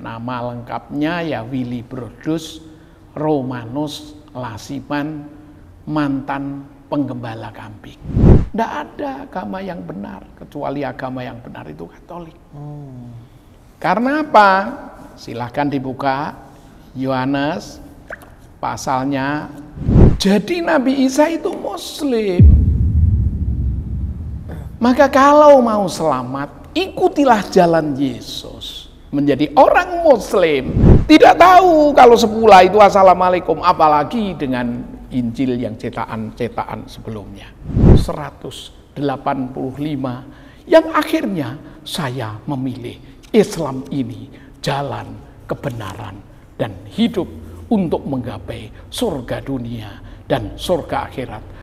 Nama lengkapnya ya Willy Brodus Romanus Lasiman, mantan penggembala kambing. Tidak ada agama yang benar kecuali agama yang benar itu Katolik. Karena apa? Silahkan dibuka Yohanes pasalnya. Jadi Nabi Isa itu Muslim. Maka kalau mau selamat, ikutilah jalan Yesus. Menjadi orang Muslim. Tidak tahu kalau sepula itu Assalamualaikum, apalagi dengan Injil yang cetakan sebelumnya. 185 yang akhirnya saya memilih Islam ini jalan kebenaran dan hidup untuk menggapai surga dunia dan surga akhirat.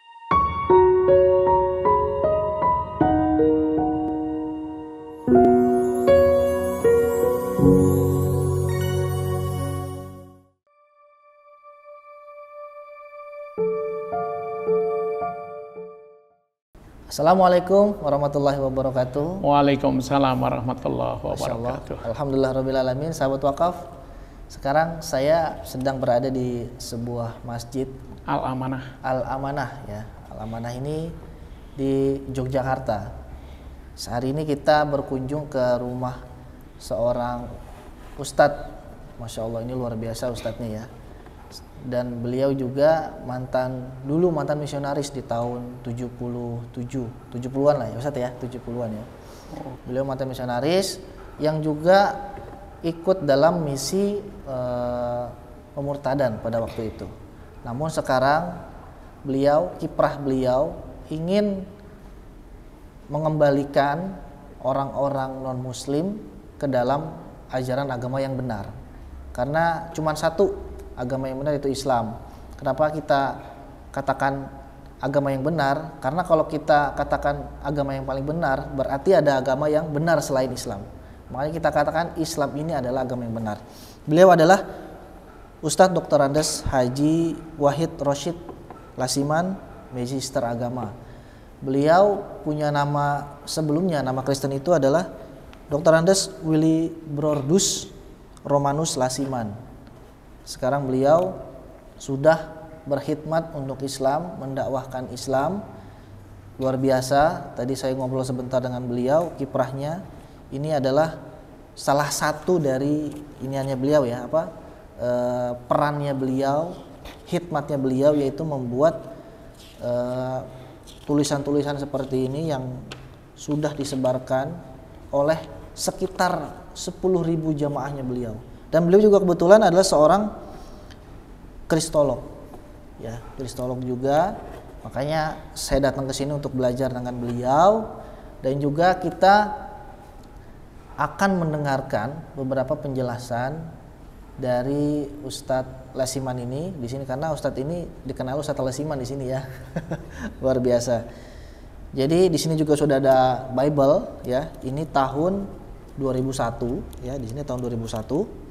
Assalamualaikum warahmatullahi wabarakatuh. Waalaikumsalam warahmatullahi wabarakatuh. Alhamdulillahirrabbilalamin. Sahabat wakaf, sekarang saya sedang berada di sebuah masjid Al-Amanah. Al-Amanah ya. Al-Amanah ini di Yogyakarta. Sehari ini kita berkunjung ke rumah seorang ustadz. Masya Allah, ini luar biasa ustadznya ya. Dan beliau juga mantan misionaris di tahun 70-an lah ya Ustadz ya, 70-an ya. Beliau mantan misionaris yang juga ikut dalam misi pemurtadan pada waktu itu. Namun sekarang kiprah beliau ingin mengembalikan orang-orang non-muslim ke dalam ajaran agama yang benar. Karena cuma satu agama yang benar, itu Islam. Kenapa kita katakan agama yang benar? Karena kalau kita katakan agama yang paling benar, berarti ada agama yang benar selain Islam. Makanya kita katakan Islam ini adalah agama yang benar. Beliau adalah Ustadz Dr. Andes Haji Wahid Roshid Lasiman, Magister Agama. Beliau punya nama sebelumnya, nama Kristen itu adalah Dr. Andes Willy Brodus Romanus Lasiman. Sekarang beliau sudah berkhidmat untuk Islam, mendakwahkan Islam. Luar biasa. Tadi saya ngobrol sebentar dengan beliau, kiprahnya ini adalah salah satu dari beliau ya, perannya beliau, khidmatnya beliau, yaitu membuat tulisan-tulisan seperti ini yang sudah disebarkan oleh sekitar 10.000 jamaahnya beliau. Dan beliau juga kebetulan adalah seorang kristolog, ya, kristolog juga. Makanya saya datang ke sini untuk belajar dengan beliau, dan juga kita akan mendengarkan beberapa penjelasan dari Ustadz Lasiman ini di sini, karena Ustadz ini dikenal Ustadz Lasiman di sini ya, luar biasa. Jadi di sini juga sudah ada Bible, ya. Ini tahun 2001, ya. Di sini tahun 2001.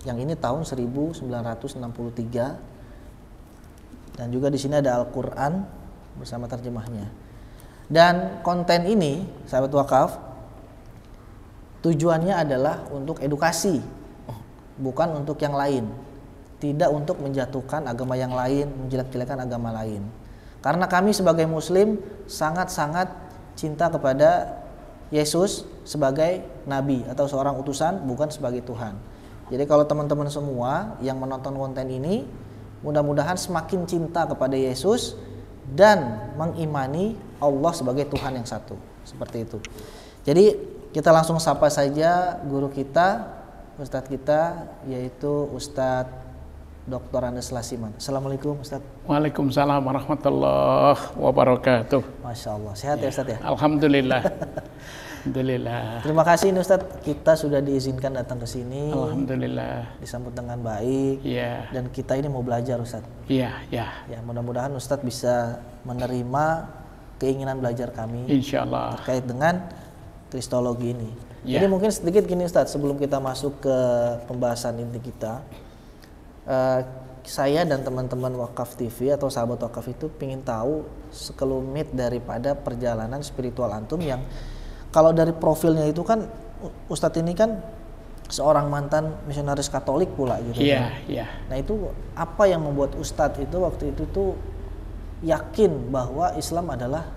Yang ini tahun 1963, dan juga di sini ada Al-Quran bersama terjemahnya. Dan konten ini, sahabat wakaf, tujuannya adalah untuk edukasi, bukan untuk yang lain. Tidak untuk menjatuhkan agama yang lain, menjelek-jelekan agama lain. Karena kami sebagai Muslim sangat-sangat cinta kepada Yesus sebagai Nabi atau seorang utusan, bukan sebagai Tuhan. Jadi kalau teman-teman semua yang menonton konten ini, mudah-mudahan semakin cinta kepada Yesus dan mengimani Allah sebagai Tuhan yang satu. Seperti itu. Jadi kita langsung sapa saja guru kita, Ustadz kita, yaitu Ustadz Dr. Andes Lasiman. Assalamualaikum Ustadz. Waalaikumsalam warahmatullahi wabarakatuh. Masya Allah. Sehat ya Ustadz ya? Alhamdulillah. Alhamdulillah. Terima kasih ini Ustadz, kita sudah diizinkan datang ke sini. Alhamdulillah. Disambut dengan baik. Iya. Dan kita ini mau belajar Ustadz. Iya, iya. Ya, mudah-mudahan Ustadz bisa menerima keinginan belajar kami. Insya Allah. Terkait dengan kristologi ini. Ya. Jadi mungkin sedikit gini Ustadz, sebelum kita masuk ke pembahasan inti kita, saya dan teman-teman Wakaf TV atau sahabat Wakaf itu ingin tahu sekelumit daripada perjalanan spiritual antum yang kalau dari profilnya itu kan Ustadz ini kan seorang mantan misionaris Katolik pula gitu. Iya, iya. Nah itu apa yang membuat Ustadz itu waktu itu tuh yakin bahwa Islam adalah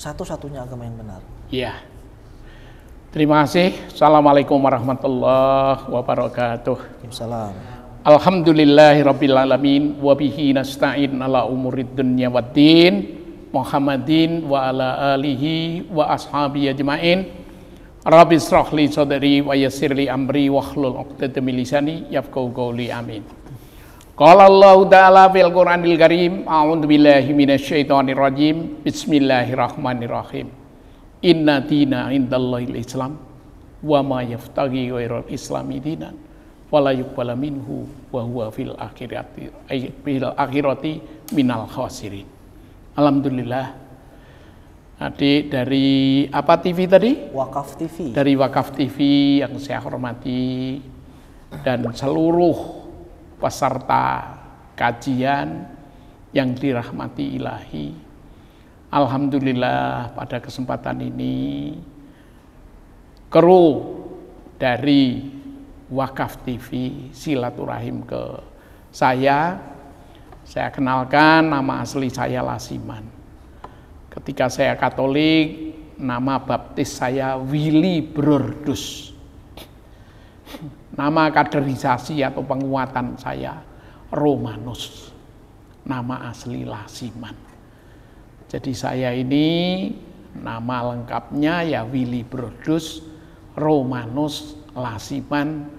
satu-satunya agama yang benar? Iya. Terima kasih. Assalamualaikum warahmatullahi wabarakatuh. Waalaikumsalam. Alhamdulillahirabbil alamin wa bihi nasta'in ala umurid dunya waddin. Muhammadin wa ala alihi wa ashabi ajmain. Rabbi israh li sadri wa yassir li amri wahlul 'uqdatam min lisani yafqahu qawli. Amin. Qala Allah ta'ala fil Qur'anil Karim, a'udzu billahi minasyaitonir rajim. Bismillahirrahmanirrahim. Inna dina indallahil Islam wa ma yaftaghi ghairal islami dinan wala yuqbala minhu wa huwa fil akhirati minal khasirin. Alhamdulillah. Adik dari apa TV tadi? Wakaf TV. Dari Wakaf TV yang saya hormati dan seluruh peserta kajian yang dirahmati ilahi. Alhamdulillah pada kesempatan ini kru dari Wakaf TV silaturahim ke saya kenalkan, nama asli saya Lasiman. Ketika saya Katolik, nama baptis saya Willy Brodus. Nama kaderisasi atau penguatan saya Romanus. Nama asli Lasiman. Jadi saya ini nama lengkapnya ya Willy Brodus Romanus Lasiman,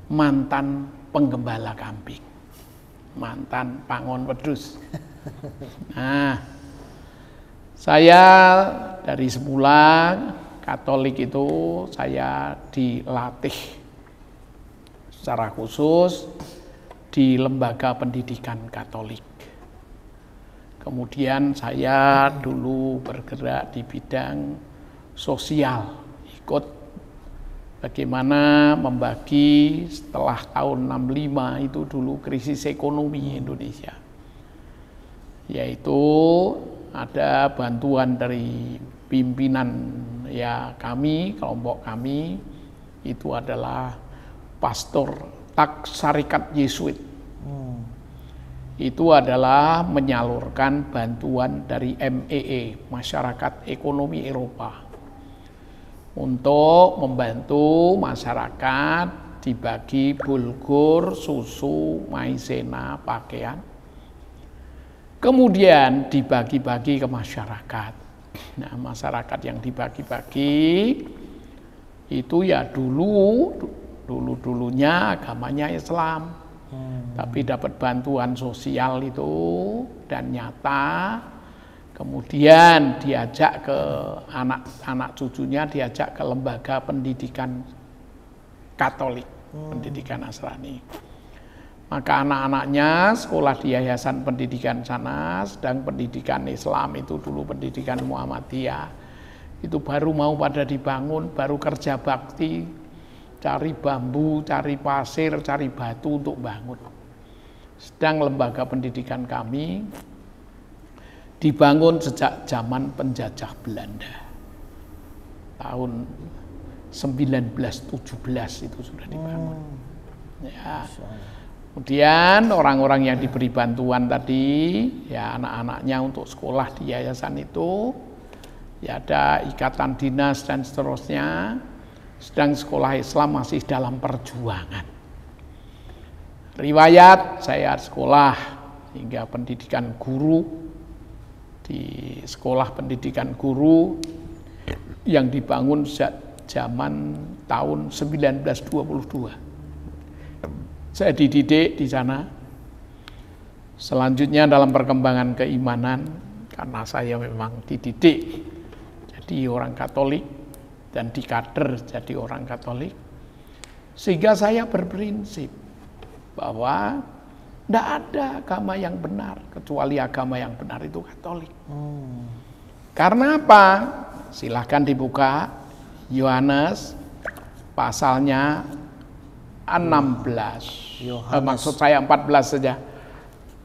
mantan penggembala kambing. Mantan pangon wedhus. Nah, saya dari semula Katolik itu saya dilatih secara khusus di lembaga pendidikan Katolik. Kemudian saya dulu bergerak di bidang sosial, ikut bagaimana membagi setelah tahun 65 itu dulu krisis ekonomi Indonesia. Yaitu ada bantuan dari pimpinan ya kami, kelompok kami itu adalah pastor tak Syarikat Yesuit. Itu adalah menyalurkan bantuan dari MEE, Masyarakat Ekonomi Eropa, untuk membantu masyarakat dibagi bulgur, susu, maizena, pakaian. Kemudian dibagi-bagi ke masyarakat. Nah, masyarakat yang dibagi-bagi itu ya dulunya agamanya Islam. Tapi dapat bantuan sosial itu dan nyata. Kemudian diajak ke anak cucunya, diajak ke lembaga pendidikan Katolik, pendidikan Nasrani. Maka anak-anaknya sekolah di Yayasan Pendidikan sana, sedang pendidikan Islam itu dulu pendidikan Muhammadiyah. Itu baru mau pada dibangun, baru kerja bakti, cari bambu, cari pasir, cari batu untuk bangun. Sedang lembaga pendidikan kami dibangun sejak zaman penjajah Belanda. Tahun 1917 itu sudah dibangun. Ya. Kemudian orang-orang yang diberi bantuan tadi, ya anak-anaknya untuk sekolah di yayasan itu, ya ada ikatan dinas dan seterusnya, sedang sekolah Islam masih dalam perjuangan. Riwayat saya sekolah hingga pendidikan guru, di sekolah pendidikan guru yang dibangun sejak zaman tahun 1922. Saya dididik di sana. Selanjutnya dalam perkembangan keimanan, karena saya memang dididik jadi orang Katolik dan dikader jadi orang Katolik, sehingga saya berprinsip bahwa tidak ada agama yang benar kecuali agama yang benar itu Katolik. Karena apa? Silahkan dibuka Yohanes pasalnya 16. Maksud saya 14 saja.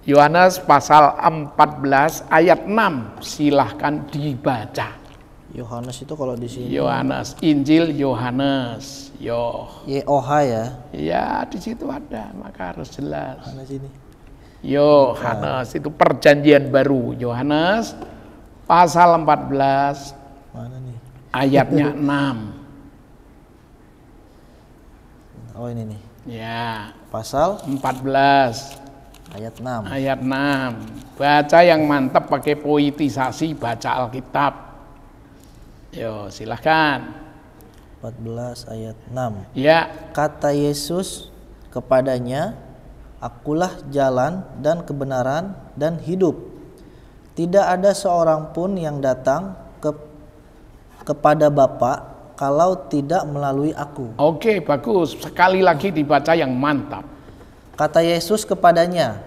Yohanes pasal 14 ayat 6 silahkan dibaca. Yohanes itu kalau di sini Yohanes, Injil Yohanes. YOH ya. Ya, di situ ada, maka harus jelas. Mana sini? Yohanes itu perjanjian baru. Yohanes pasal 14 Mana nih? ayatnya 6. Oh ini nih. Ya, Pasal 14 ayat 6. ayat 6. Baca yang mantap pakai poetisasi, baca Alkitab. Yo, silahkan. 14 ayat 6. Ya, Kata Yesus kepadanya, "Akulah jalan dan kebenaran dan hidup. Tidak ada seorang pun yang datang kepada Bapa kalau tidak melalui aku." oke, bagus. Sekali lagi dibaca yang mantap. Kata Yesus kepadanya,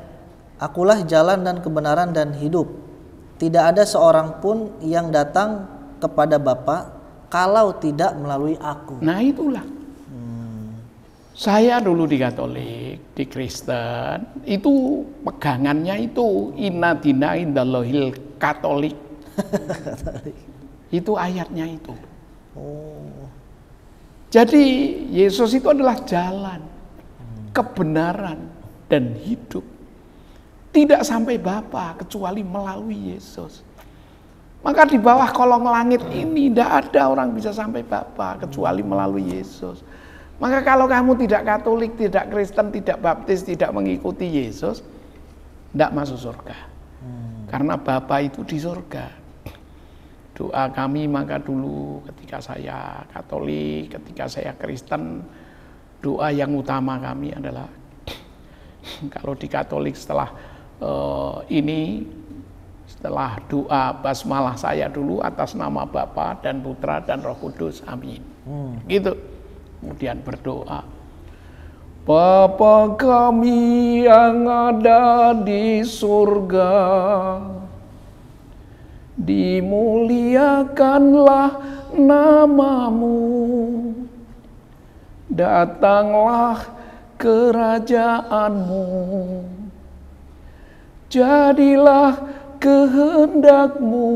"Akulah jalan dan kebenaran dan hidup. Tidak ada seorang pun yang datang kepada Bapa kalau tidak melalui aku." Nah, itulah. Saya dulu di Katolik, di Kristen, itu pegangannya itu inna dina indallahil Katolik. Itu ayatnya itu. Jadi Yesus itu adalah jalan, kebenaran, dan hidup. Tidak sampai Bapa kecuali melalui Yesus. Maka di bawah kolong langit ini tidak ada orang bisa sampai Bapa kecuali melalui Yesus. Maka kalau kamu tidak Katolik, tidak Kristen, tidak Baptis, tidak mengikuti Yesus, tidak masuk surga. Karena Bapa itu di surga. Doa kami maka dulu ketika saya Katolik, ketika saya Kristen, doa yang utama kami adalah kalau di Katolik setelah setelah doa basmalah saya dulu atas nama Bapa dan Putra dan Roh Kudus, amin. Gitu. Kemudian berdoa, Bapa kami yang ada di surga, dimuliakanlah namamu, datanglah kerajaanmu, jadilah kehendakmu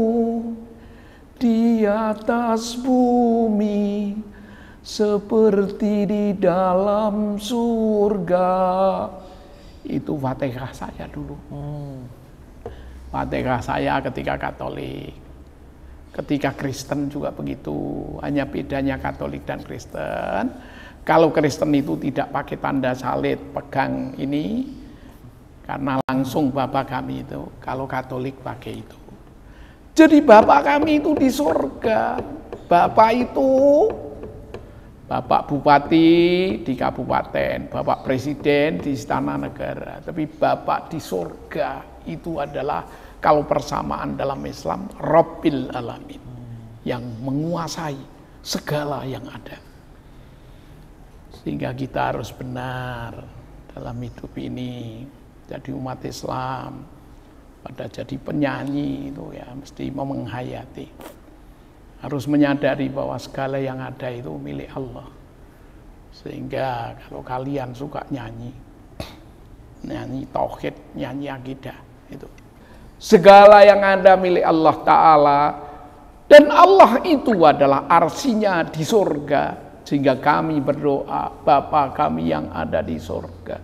di atas bumi seperti di dalam surga. Itu Fatihah saya dulu. Fatihah saya ketika Katolik. Ketika Kristen juga begitu. Hanya bedanya Katolik dan Kristen, kalau Kristen itu tidak pakai tanda salib, pegang ini, karena langsung Bapa kami itu. Kalau Katolik pakai itu. Jadi Bapa kami itu di surga. Bapak itu Bapak Bupati di kabupaten, Bapak Presiden di istana negara. Tapi Bapak di surga itu adalah, kalau persamaan dalam Islam, Rabbil Alamin, yang menguasai segala yang ada. Sehingga kita harus benar dalam hidup ini. Jadi umat Islam, pada jadi penyanyi itu ya mesti menghayati. Harus menyadari bahwa segala yang ada itu milik Allah. Sehingga kalau kalian suka nyanyi tauhid, nyanyi akidah, itu segala yang ada milik Allah Ta'ala, dan Allah itu adalah arsinya di surga. Sehingga kami berdoa, Bapa kami yang ada di surga,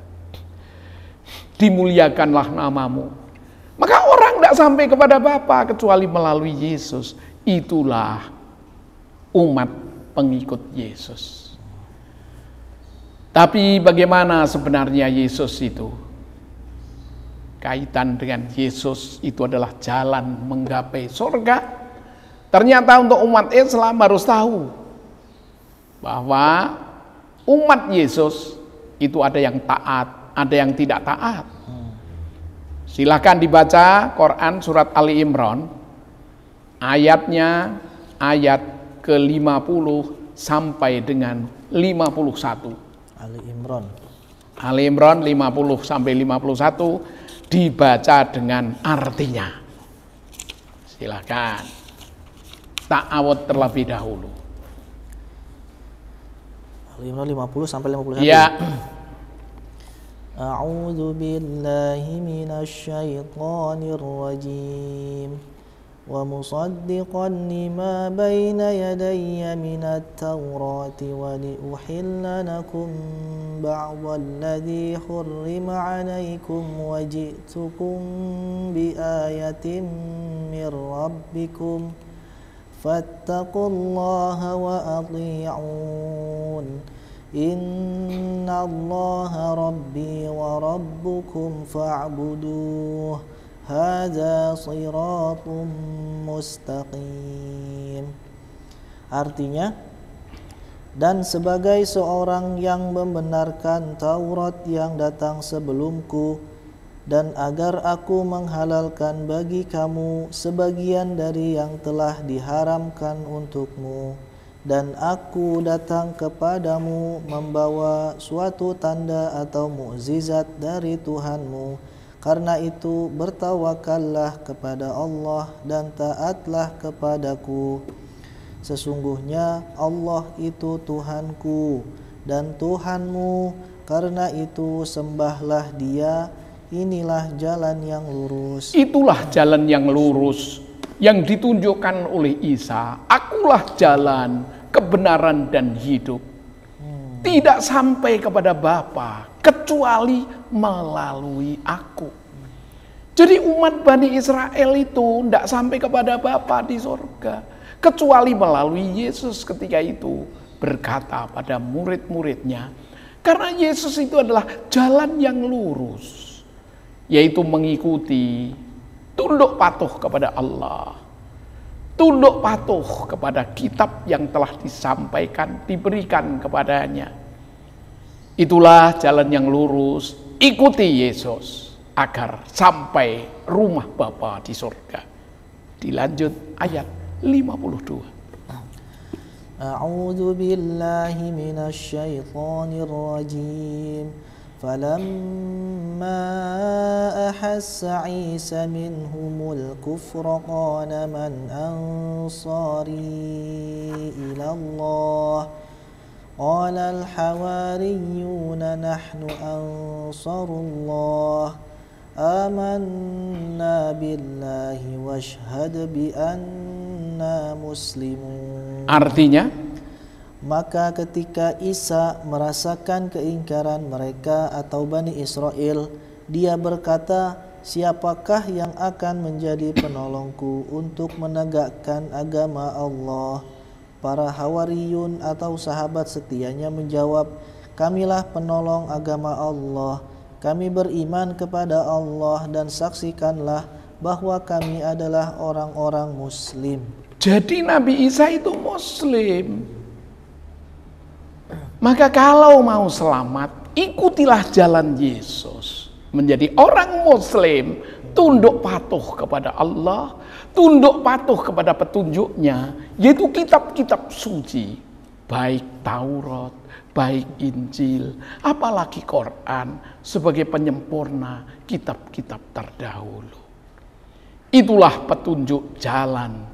dimuliakanlah namamu. Maka orang tidak sampai kepada Bapa kecuali melalui Yesus. Itulah umat pengikut Yesus. Tapi bagaimana sebenarnya Yesus itu? Kaitan dengan Yesus itu adalah jalan menggapai surga. Ternyata untuk umat Islam harus tahu bahwa umat Yesus itu ada yang taat, ada yang tidak taat. Silahkan dibaca Quran surat Ali Imran, ayatnya ayat ke-50 sampai dengan 51. Ali Imran 50 sampai 51 dibaca dengan artinya. Silakan ta'awud terlebih dahulu. Ali Imran 50 sampai 51. Ya. A'udzu billahi minasy syaithanir rajim. ومصدقا لما بين يدي من التوراة ولأحل لكم بعض الذي حرم عليكم وجئتكم بآية من ربكم فاتقوا الله وأطيعون إن الله ربي وربكم فاعبدوه هذا صراط mustaqim. Artinya, dan sebagai seorang yang membenarkan Taurat yang datang sebelumku, dan agar aku menghalalkan bagi kamu sebagian dari yang telah diharamkan untukmu, dan aku datang kepadamu membawa suatu tanda atau mukjizat dari Tuhanmu. Karena itu bertawakallah kepada Allah dan taatlah kepadaku. Sesungguhnya Allah itu Tuhanku dan Tuhanmu, karena itu sembahlah Dia. Inilah jalan yang lurus. Itulah jalan yang lurus yang ditunjukkan oleh Isa. Akulah jalan, kebenaran dan hidup. Tidak sampai kepada Bapa kecuali melalui aku. Jadi umat Bani Israel itu tidak sampai kepada Bapa di surga kecuali melalui Yesus ketika itu berkata pada murid-muridnya, karena Yesus itu adalah jalan yang lurus, yaitu mengikuti, tunduk patuh kepada Allah, tunduk patuh kepada kitab yang telah disampaikan, diberikan kepadanya. Itulah jalan yang lurus, ikuti Yesus agar sampai rumah Bapa di surga. Dilanjut ayat 52. A'udzu billahi minasy syaithanir rajim. فلما أحس عيسى منهم الكفر قال من أنصاري إلى الله قال الحواريون نحن أنصار الله آمنا بالله واشهد بأننا مسلمون. Artinya, maka ketika Isa merasakan keingkaran mereka atau Bani Israel, dia berkata, siapakah yang akan menjadi penolongku untuk menegakkan agama Allah? Para Hawariyun atau sahabat setianya menjawab, kamilah penolong agama Allah. Kami beriman kepada Allah dan saksikanlah bahwa kami adalah orang-orang Muslim. Jadi Nabi Isa itu Muslim. Maka kalau mau selamat, ikutilah jalan Yesus. Menjadi orang Muslim, tunduk patuh kepada Allah, tunduk patuh kepada petunjuknya, yaitu kitab-kitab suci, baik Taurat, baik Injil, apalagi Quran, sebagai penyempurna kitab-kitab terdahulu. Itulah petunjuk jalan,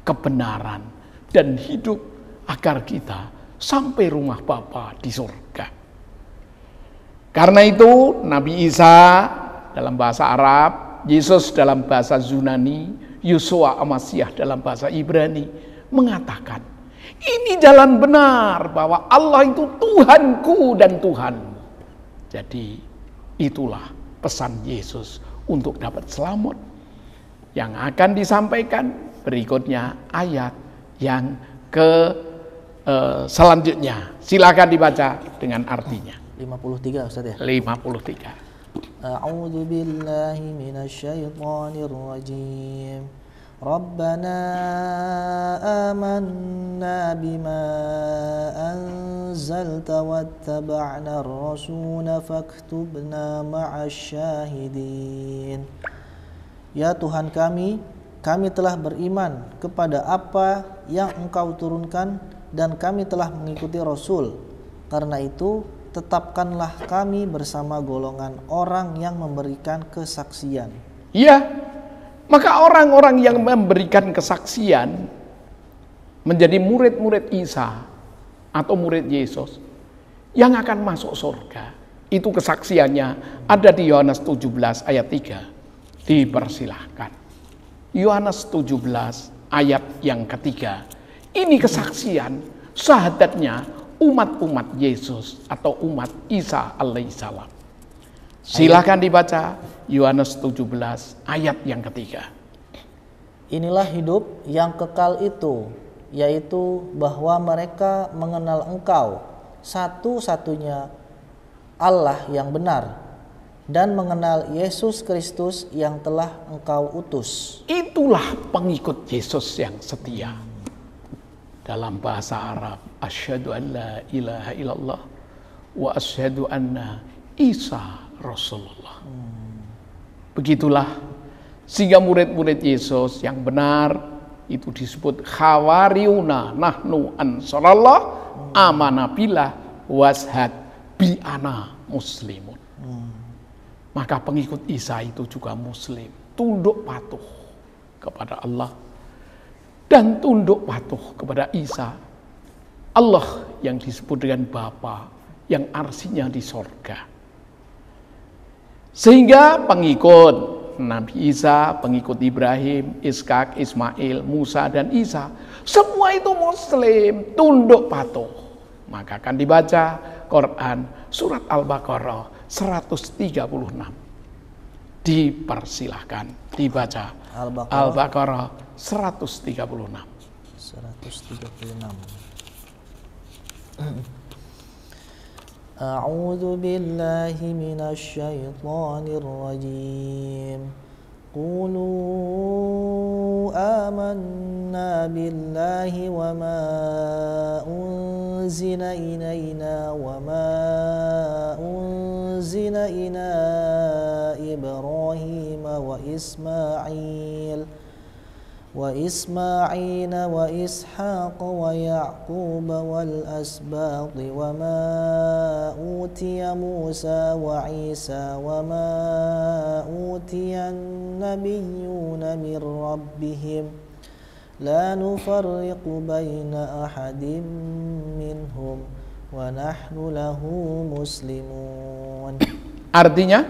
kebenaran, dan hidup agar kita sampai rumah Bapa di surga. Karena itu Nabi Isa dalam bahasa Arab, Yesus dalam bahasa Yunani, Yeshua Amasiah dalam bahasa Ibrani mengatakan, ini jalan benar bahwa Allah itu Tuhanku dan Tuhanmu. Jadi itulah pesan Yesus untuk dapat selamat yang akan disampaikan berikutnya ayat yang selanjutnya. Silakan dibaca dengan artinya. 53 Ustaz ya. 53. A'udzu billahi minasy syaithanir rajim. Rabbana amanna bima anzalta wattaba'na ar-rasula faktubna ma'asy syahidin. Ya Tuhan kami telah beriman kepada apa yang Engkau turunkan dan kami telah mengikuti Rasul. Karena itu tetapkanlah kami bersama golongan orang yang memberikan kesaksian. Iya, maka orang-orang yang memberikan kesaksian menjadi murid-murid Isa atau murid Yesus yang akan masuk surga. Itu kesaksiannya ada di Yohanes 17 ayat 3. Dipersilahkan. Yohanes 17 ayat yang ketiga. Ini kesaksian syahadatnya umat-umat Yesus atau umat Isa alaihissalam. Silakan dibaca Yohanes 17 ayat yang ketiga. Inilah hidup yang kekal itu, yaitu bahwa mereka mengenal Engkau satu-satunya Allah yang benar, dan mengenal Yesus Kristus yang telah Engkau utus. Itulah pengikut Yesus yang setia. Dalam bahasa Arab, asyhadu an la ilaha illallah wa asyhadu anna Isa Rasulullah. Begitulah sehingga murid-murid Yesus yang benar itu disebut khawariuna nahnu ansarallah amana billah washhad bi ana muslimun. Maka pengikut Isa itu juga muslim, tunduk patuh kepada Allah dan tunduk patuh kepada Isa. Allah yang disebut dengan Bapa yang arsinya di sorga. Sehingga pengikut Nabi Isa, pengikut Ibrahim, Ishak, Ismail, Musa dan Isa, semua itu muslim, tunduk patuh. Maka akan dibaca Quran surat Al-Baqarah 136. Dipersilahkan dibaca Al-Baqarah 136. A'udzu billahi minasy syaithanir rajim. Qulu amanna billahi wa ma unzila ilaina wa ma unzila ila Ibrahim wa Ismail wa Ishaq wa Ya'qub wal asbaq wa ma utiya Musa wa Isa wa ma utiya an-nabiyyuna min rabbihim la nufarriqu baina ahadin minhum wa nahnu lahu muslimun. Artinya,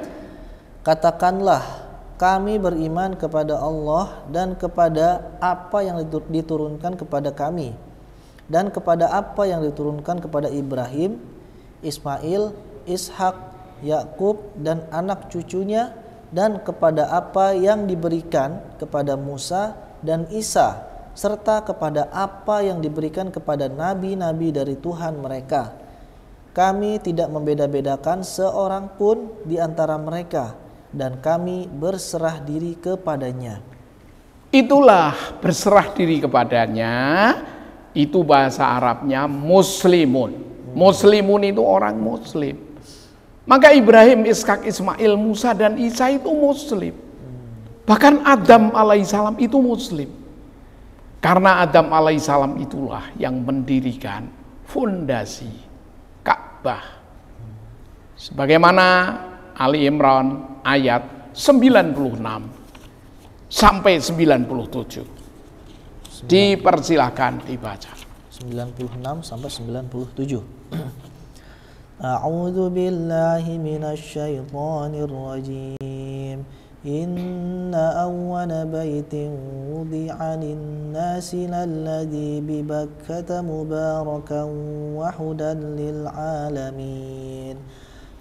katakanlah, kami beriman kepada Allah dan kepada apa yang diturunkan kepada kami, dan kepada apa yang diturunkan kepada Ibrahim, Ismail, Ishak, Yakub dan anak cucunya, dan kepada apa yang diberikan kepada Musa dan Isa, serta kepada apa yang diberikan kepada nabi-nabi dari Tuhan mereka. Kami tidak membeda-bedakan seorang pun di antara mereka, dan kami berserah diri kepadanya. Itulah berserah diri kepadanya, itu bahasa Arabnya muslimun. Muslimun itu orang muslim. Maka Ibrahim, Ishak, Ismail, Musa dan Isa itu muslim. Bahkan Adam alaihissalam itu muslim. Karena Adam alaihissalam itulah yang mendirikan fondasi Ka'bah. Sebagaimana Ali Imran ayat 96 sampai 97. Dipersilahkan dibaca. 96 sampai 97. A'udzu billahi minasy syaithanir rajim. Inna awwala baitin wudi'a lin-nasi lalladzi bi Bakkah mubarakan wa hudan lil alamin.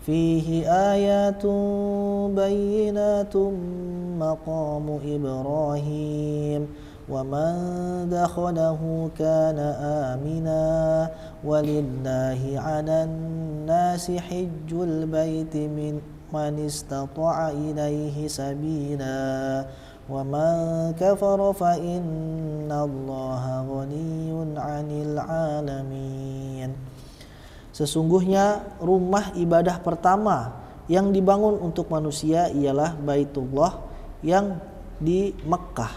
Fihi ayatun bayyinatun maqamu Ibrahim wa man dakhalahu kana amina walillahi 'alan nasi hajjul baiti man istata'a ilaihi sabila wa man kafara fa innallaha ghaniyyun 'anil 'alamin. Sesungguhnya rumah ibadah pertama yang dibangun untuk manusia ialah Baitullah yang di Mekkah,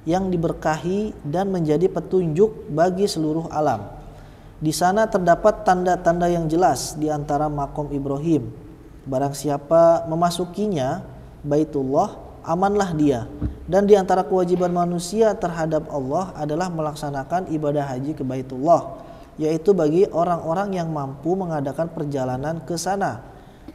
yang diberkahi dan menjadi petunjuk bagi seluruh alam. Di sana terdapat tanda-tanda yang jelas di antara makom Ibrahim. Barang siapa memasukinya, Baitullah, amanlah dia. Dan di antara kewajiban manusia terhadap Allah adalah melaksanakan ibadah haji ke Baitullah, yaitu bagi orang-orang yang mampu mengadakan perjalanan ke sana.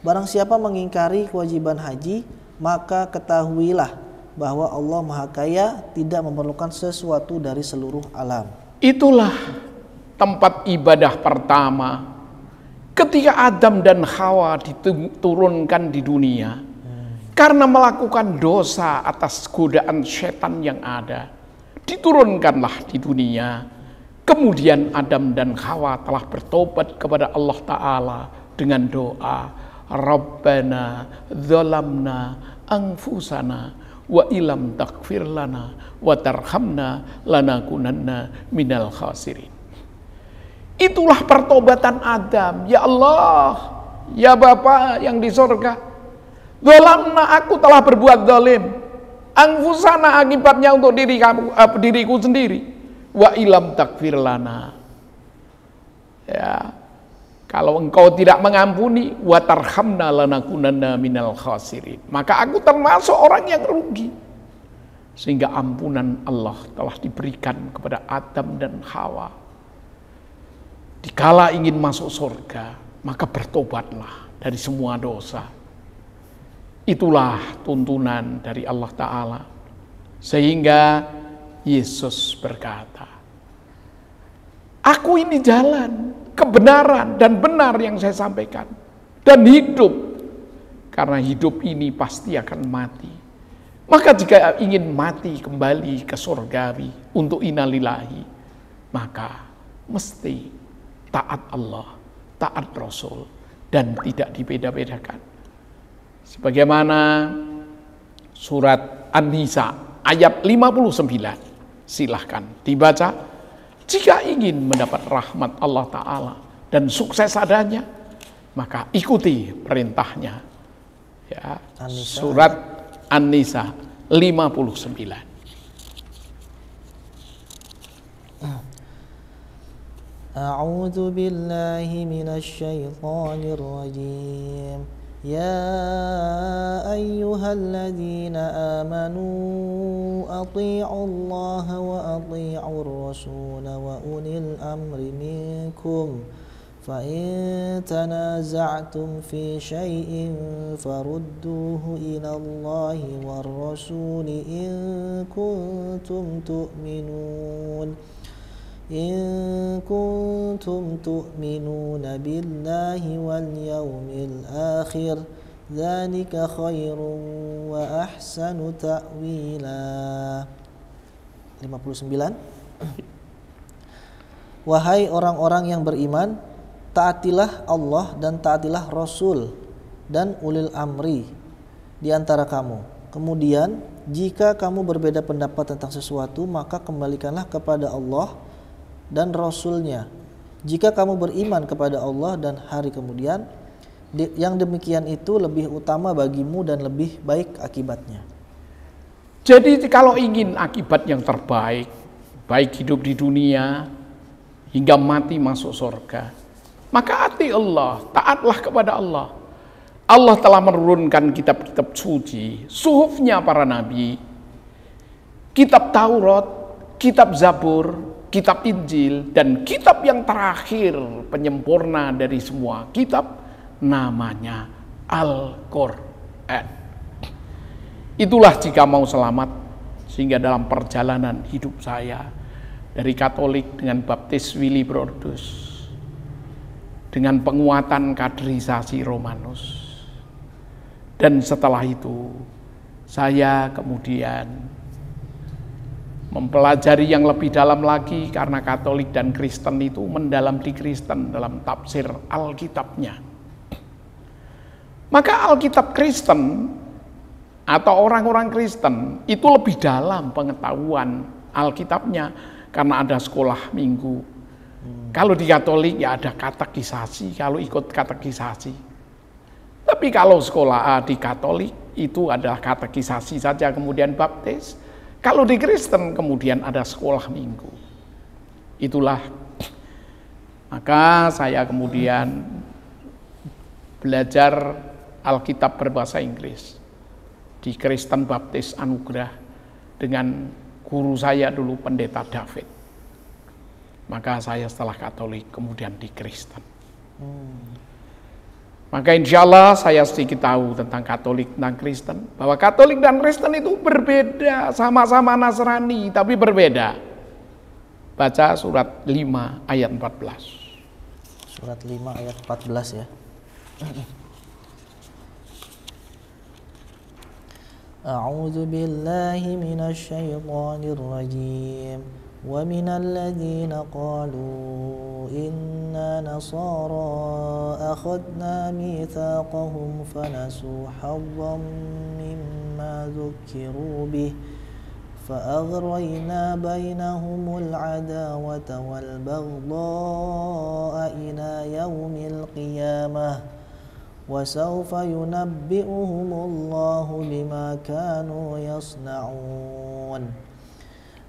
Barang siapa mengingkari kewajiban haji, maka ketahuilah bahwa Allah Maha Kaya, tidak memerlukan sesuatu dari seluruh alam. Itulah tempat ibadah pertama ketika Adam dan Hawa diturunkan di dunia karena melakukan dosa atas godaan setan yang ada. Diturunkanlah di dunia. Kemudian Adam dan Hawa telah bertobat kepada Allah Ta'ala dengan doa, Rabbana zalamna anfusana wa ilam taghfir lana wa tarhamna lanakunanna minal khasirin. Itulah pertobatan Adam. Ya Allah, ya Bapa yang di sorga, zalamna, aku telah berbuat zalim, anfusana, akibatnya untuk diriku sendiri, wa ilam taghfir lana, ya, kalau engkau tidak mengampuni, wa tarhamna lanakunanna minal khasirin, maka aku termasuk orang yang rugi. Sehingga ampunan Allah telah diberikan kepada Adam dan Hawa. Dikala ingin masuk surga, maka bertobatlah dari semua dosa. Itulah tuntunan dari Allah Ta'ala. Sehingga Yesus berkata, aku ini jalan, kebenaran dan benar yang saya sampaikan, dan hidup. Karena hidup ini pasti akan mati. Maka jika ingin mati kembali ke surgawi untuk innalillahi, maka mesti taat Allah, taat Rasul, dan tidak dibeda-bedakan. Sebagaimana surat An-Nisa ayat 59, silahkan dibaca. Jika ingin mendapat rahmat Allah Ta'ala dan sukses adanya, maka ikuti perintahnya. Ya, surat An-Nisa 59. A'udzu billahi minasy syaithanir rajim. Ya ayyuhalladzina amanu athi'u Allah wa athi'ur rasul wa ulil amri minkum. فَإِن تَنَازَعْتُمْ فِي شَيْءٍ فَرُدُّوهُ إِلَى اللَّهِ وَالرَّسُولِ إِن كُنتُمْ تُؤْمِنُونَ بِاللَّهِ وَالْيَوْمِ الْآخِرِ ذَلِكَ خَيْرٌ وَأَحْسَنُ تَأْوِيلًا. 59. Wahai orang-orang yang beriman, taatilah Allah dan taatilah Rasul dan ulil amri di antara kamu. Kemudian jika kamu berbeda pendapat tentang sesuatu, maka kembalikanlah kepada Allah dan Rasulnya. Jika kamu beriman kepada Allah dan hari kemudian, yang demikian itu lebih utama bagimu dan lebih baik akibatnya. Jadi kalau ingin akibat yang terbaik, baik hidup di dunia hingga mati masuk surga, maka ati Allah, taatlah kepada Allah. Allah telah menurunkan kitab-kitab suci, suhufnya para nabi, kitab Taurat, kitab Zabur, kitab Injil, dan kitab yang terakhir penyempurna dari semua kitab, namanya Al-Quran. Itulah jika mau selamat, sehingga dalam perjalanan hidup saya dari Katolik dengan baptis Willy Brodus, dengan penguatan kaderisasi Romanus, dan setelah itu saya kemudian mempelajari yang lebih dalam lagi, karena Katolik dan Kristen itu mendalam di Kristen dalam tafsir Alkitabnya. Maka Alkitab Kristen atau orang-orang Kristen itu lebih dalam pengetahuan Alkitabnya, karena ada sekolah minggu. Kalau di Katolik ya ada katekisasi, kalau ikut katekisasi. Tapi kalau sekolah di Katolik itu adalah katekisasi saja, kemudian baptis. Kalau di Kristen kemudian ada sekolah minggu. Itulah, maka saya kemudian belajar Alkitab berbahasa Inggris di Kristen Baptis Anugerah dengan guru saya dulu, Pendeta David. Maka saya setelah Katolik kemudian di Kristen. Maka insya Allah saya sedikit tahu tentang Katolik, tentang Kristen. Bahwa Katolik dan Kristen itu berbeda, sama-sama Nasrani, tapi berbeda. Baca surat 5 ayat 14. Surat 5 ayat 14 ya. A'udzu billahi minasy syaithanir rajim. Wa minal ladzina qalu inna nasara akhadna mitsaqahum fanasu hazzan mimma dzukkiru bih فأغرينا بينهم العداوة والبغضاء إلى يوم القيامة وسوف ينبئهم الله بما كانوا يصنعون.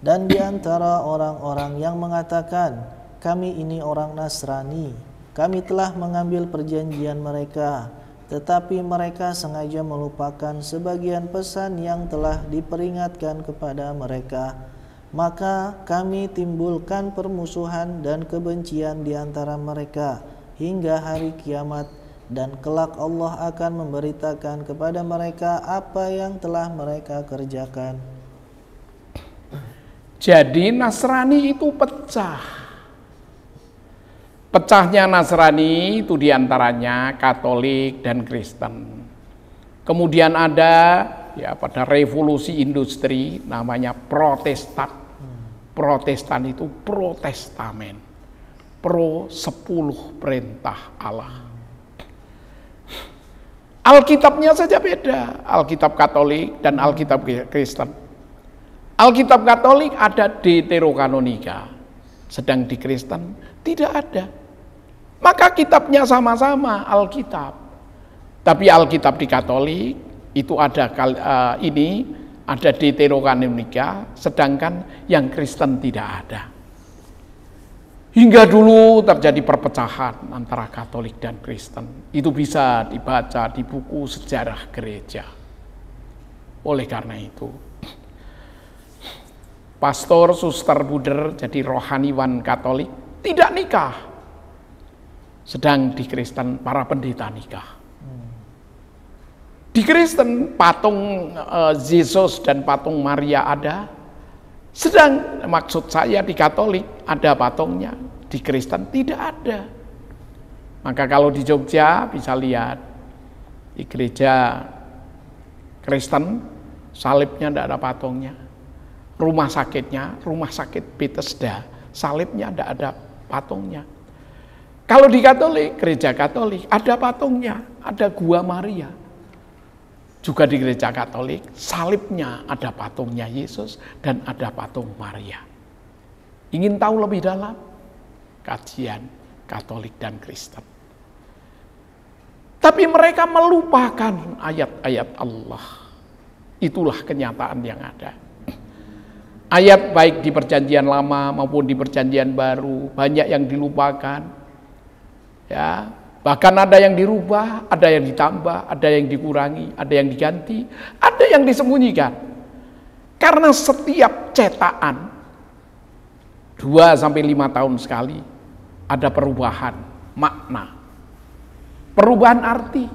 Dan di antara orang-orang yang mengatakan, kami ini orang Nasrani, kami telah mengambil perjanjian mereka, tetapi mereka sengaja melupakan sebagian pesan yang telah diperingatkan kepada mereka. Maka kami timbulkan permusuhan dan kebencian di antara mereka hingga hari kiamat, dan kelak Allah akan memberitakan kepada mereka apa yang telah mereka kerjakan. Jadi Nasrani itu pecah. Pecahnya Nasrani itu diantaranya Katolik dan Kristen. Kemudian ada ya pada revolusi industri namanya Protestan. Protestan itu protestamen, pro 10 perintah Allah. Alkitabnya saja beda, Alkitab Katolik dan Alkitab Kristen. Alkitab Katolik ada Deuterokanonika, sedang di Kristen tidak ada. Maka kitabnya sama-sama Alkitab. Tapi Alkitab di Katolik itu ada ada Deuterokanonika, sedangkan yang Kristen tidak ada. Hingga dulu terjadi perpecahan antara Katolik dan Kristen. Itu bisa dibaca di buku sejarah gereja. Oleh karena itu, pastor Suster Buder jadi rohaniwan Katolik tidak nikah. Sedang di Kristen para pendeta nikah. Di Kristen patung Yesus dan patung Maria ada. Sedang maksud saya di Katolik ada patungnya, di Kristen tidak ada. Maka kalau di Jogja bisa lihat di gereja Kristen salibnya tidak ada patungnya. Rumah sakitnya, rumah sakit Bethesda, salibnya tidak ada patungnya. Kalau di Katolik, gereja Katolik ada patungnya, ada gua Maria. Juga di gereja Katolik, salibnya ada patungnya Yesus dan ada patung Maria. Ingin tahu lebih dalam? Kajian Katolik dan Kristen. Tapi mereka melupakan ayat-ayat Allah. Itulah kenyataan yang ada. Ayat baik di perjanjian lama maupun di perjanjian baru, banyak yang dilupakan. Ya, bahkan ada yang dirubah, ada yang ditambah, ada yang dikurangi, ada yang diganti, ada yang disembunyikan. Karena setiap cetakan 2-5 tahun sekali ada perubahan makna, perubahan arti.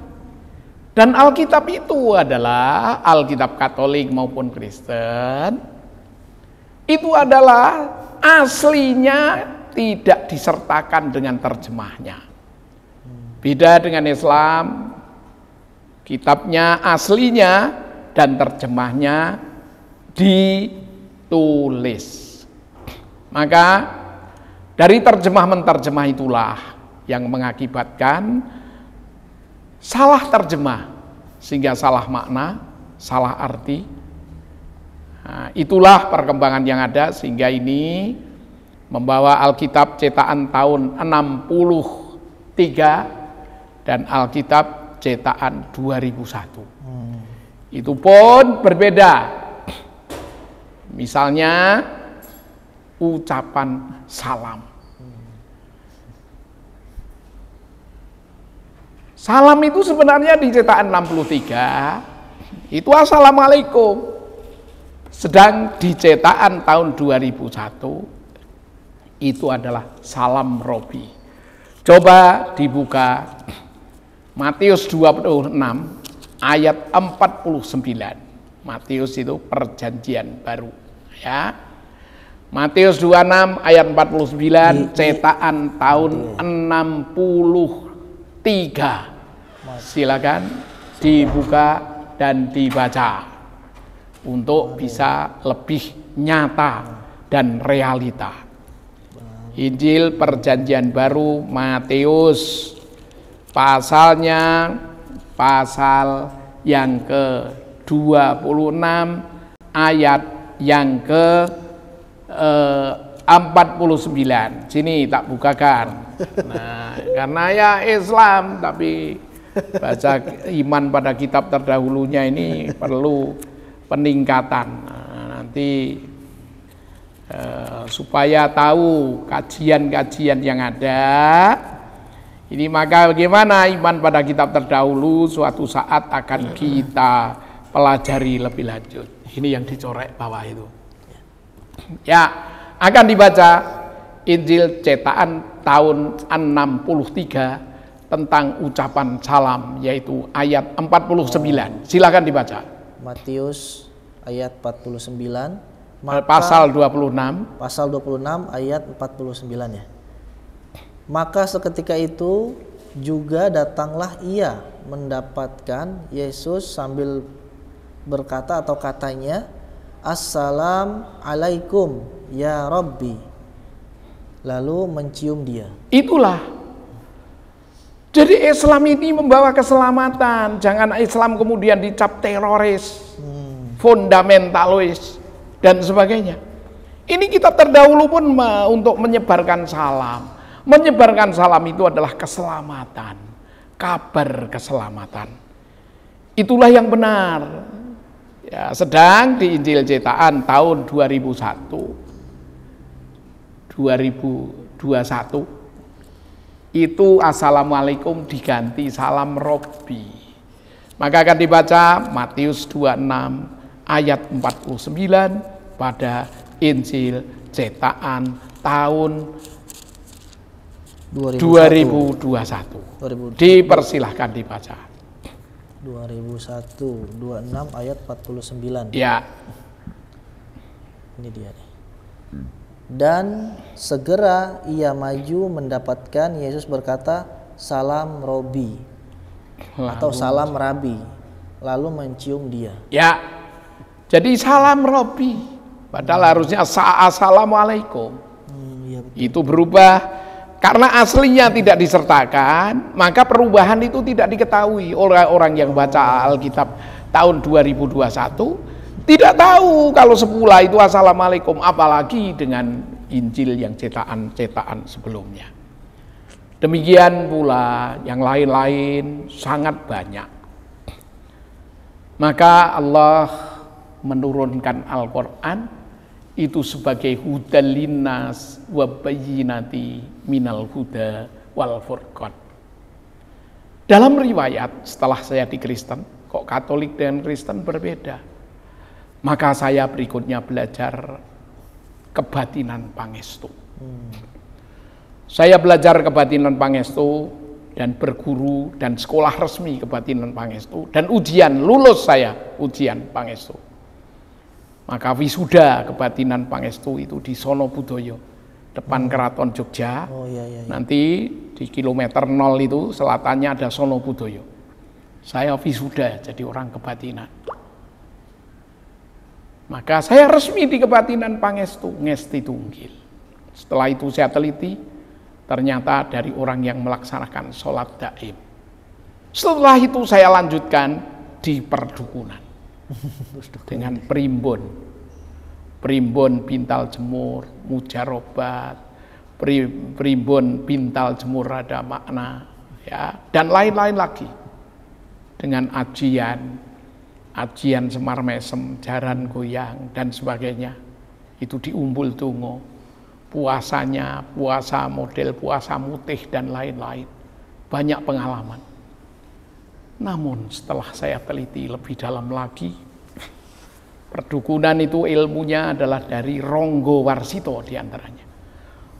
Dan Alkitab itu adalah Alkitab Katolik maupun Kristen. Itu adalah aslinya tidak disertakan dengan terjemahnya. Beda dengan Islam, kitabnya aslinya dan terjemahnya ditulis. Maka dari terjemah-menterjemah itulah yang mengakibatkan salah terjemah, sehingga salah makna, salah arti. Nah, itulah perkembangan yang ada sehingga ini membawa Alkitab cetakan tahun 63 dan Alkitab cetakan 2001. Itu pun berbeda. Misalnya ucapan salam. Salam itu sebenarnya di cetakan 63 itu Assalamualaikum. Sedang di cetakan tahun 2001 itu adalah salam Robi. Coba dibuka Matius 26 ayat 49. Matius itu perjanjian baru, ya. Matius 26 ayat 49, cetakan tahun 63. Silakan dibuka dan dibaca untuk bisa lebih nyata dan realita. Injil Perjanjian Baru Matius, pasalnya pasal yang ke-26 ayat yang ke-49. Sini tak bukakan. Nah, karena ya Islam tapi baca iman pada kitab terdahulunya ini perlu peningkatan. Nah, nanti supaya tahu kajian-kajian yang ada. Ini maka bagaimana iman pada kitab terdahulu suatu saat akan kita pelajari lebih lanjut. Ini yang dicorek bawah itu. Ya, akan dibaca Injil cetakan tahun 63 tentang ucapan salam, yaitu ayat 49. Silakan dibaca. Matius ayat 49. Pasal 26. Pasal 26 ayat 49 ya. Maka seketika itu juga datanglah ia mendapatkan Yesus sambil berkata atau katanya, Assalamualaikum ya Rabbi. Lalu mencium dia. Itulah. Jadi Islam ini membawa keselamatan. Jangan Islam kemudian dicap teroris, fundamentalis, dan sebagainya. Ini kitab terdahulu pun untuk menyebarkan salam. Menyebarkan salam itu adalah keselamatan, kabar keselamatan. Itulah yang benar. Ya, sedang di Injil cetakan tahun 2021 itu Assalamualaikum diganti salam Robbi. Maka akan dibaca Matius 26 ayat 49 pada Injil cetakan tahun 2021. Dipersilahkan dibaca. 2001 26 ayat 49. Ya. Ini dia nih. Dan segera ia maju mendapatkan Yesus berkata, Salam Robi, atau Salam Rabi, lalu mencium dia. Ya. Jadi salam Robi, padahal harusnya Assalamualaikum. Ya, itu berubah karena aslinya tidak disertakan, maka perubahan itu tidak diketahui oleh orang yang baca Alkitab tahun 2021. Tidak tahu kalau semula itu Assalamualaikum, apalagi dengan Injil yang cetakan sebelumnya. Demikian pula yang lain-lain sangat banyak. Maka Allah menurunkan Al-Quran itu sebagai hudal linnas wa bayyinati minal huda wal furqan. Dalam riwayat setelah saya di Kristen, kok Katolik dan Kristen berbeda. Maka saya berikutnya belajar kebatinan Pangestu. Saya belajar kebatinan Pangestu dan berguru dan sekolah resmi kebatinan Pangestu dan ujian, lulus saya ujian Pangestu. Maka wisuda kebatinan Pangestu itu di Sono Budoyo, depan Keraton Jogja. Nanti di kilometer 0 itu selatannya ada Sono Budoyo. Saya wisuda jadi orang kebatinan. Maka saya resmi di kebatinan Pangestu, Ngesti Tunggil. Setelah itu saya teliti, ternyata dari orang yang melaksanakan sholat daim. Setelah itu saya lanjutkan di perdukunan dengan primbon Bintal Jemur, Mujarobat, primbon Bintal Jemur ada makna, ya, dan lain-lain lagi. Dengan ajian Semar Mesem, Jaran Goyang dan sebagainya. Itu di Umbul Tungo. Puasanya, puasa model puasa mutih dan lain-lain. Banyak pengalaman. Namun setelah saya teliti lebih dalam lagi, perdukunan itu ilmunya adalah dari Ronggo Warsito diantaranya.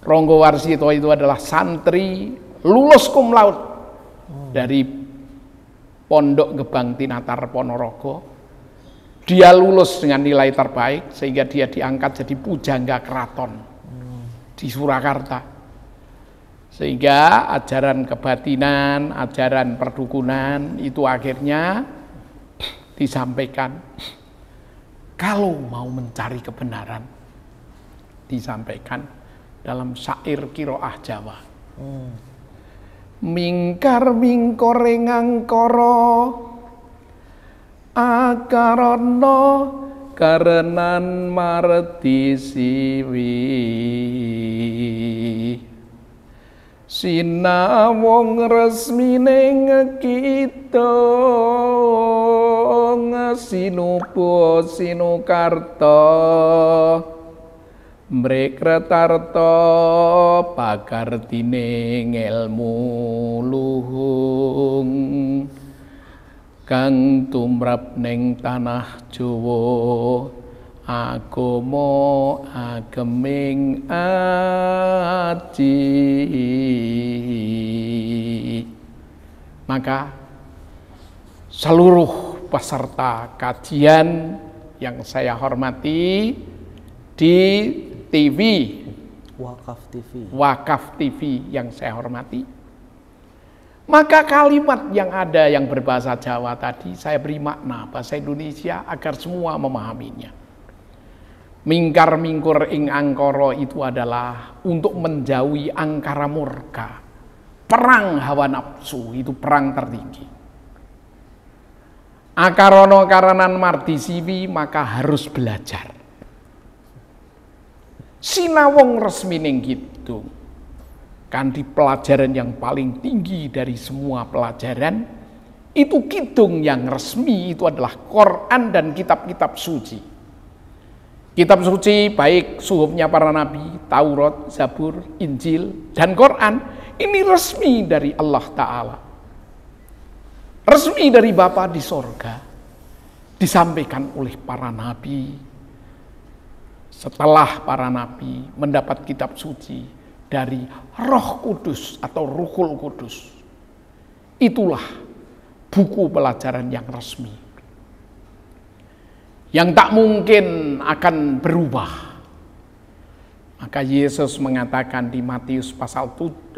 Ronggo Warsito itu adalah santri lulus cum laude dari Pondok Gebang Tinatar Ponorogo. Dia lulus dengan nilai terbaik sehingga dia diangkat jadi pujangga keraton di Surakarta. Sehingga ajaran kebatinan, ajaran perdukunan itu akhirnya disampaikan. Kalau mau mencari kebenaran, disampaikan dalam syair qiraah Jawa. Mingkar mingkore ngangkara akarono karenan marti siwi sinawong resmine ngekita ngasinupo sinukarta mrekretarta pakartine ngelmu luhung kang tumrap ning tanah Jawa agama ageming aji. Maka seluruh peserta kajian yang saya hormati di TV Wakaf TV yang saya hormati, maka kalimat yang ada yang berbahasa Jawa tadi saya beri makna bahasa Indonesia agar semua memahaminya. Mingkar mingkur ing angkara itu adalah untuk menjauhi angkara murka. Perang hawa nafsu itu perang tertinggi. Akarono karenan mardi siwi maka harus belajar. Sinawong resmining gitu. Kan di pelajaran yang paling tinggi dari semua pelajaran itu kidung yang resmi itu adalah Quran dan kitab-kitab suci. Kitab suci baik suhufnya para nabi, Taurat, Zabur, Injil, dan Quran ini resmi dari Allah Ta'ala. Resmi dari Bapa di sorga. Disampaikan oleh para nabi. Setelah para nabi mendapat kitab suci dari Roh Kudus atau Ruhul Kudus. Itulah buku pelajaran yang resmi. Yang tak mungkin akan berubah. Maka Yesus mengatakan di Matius pasal 5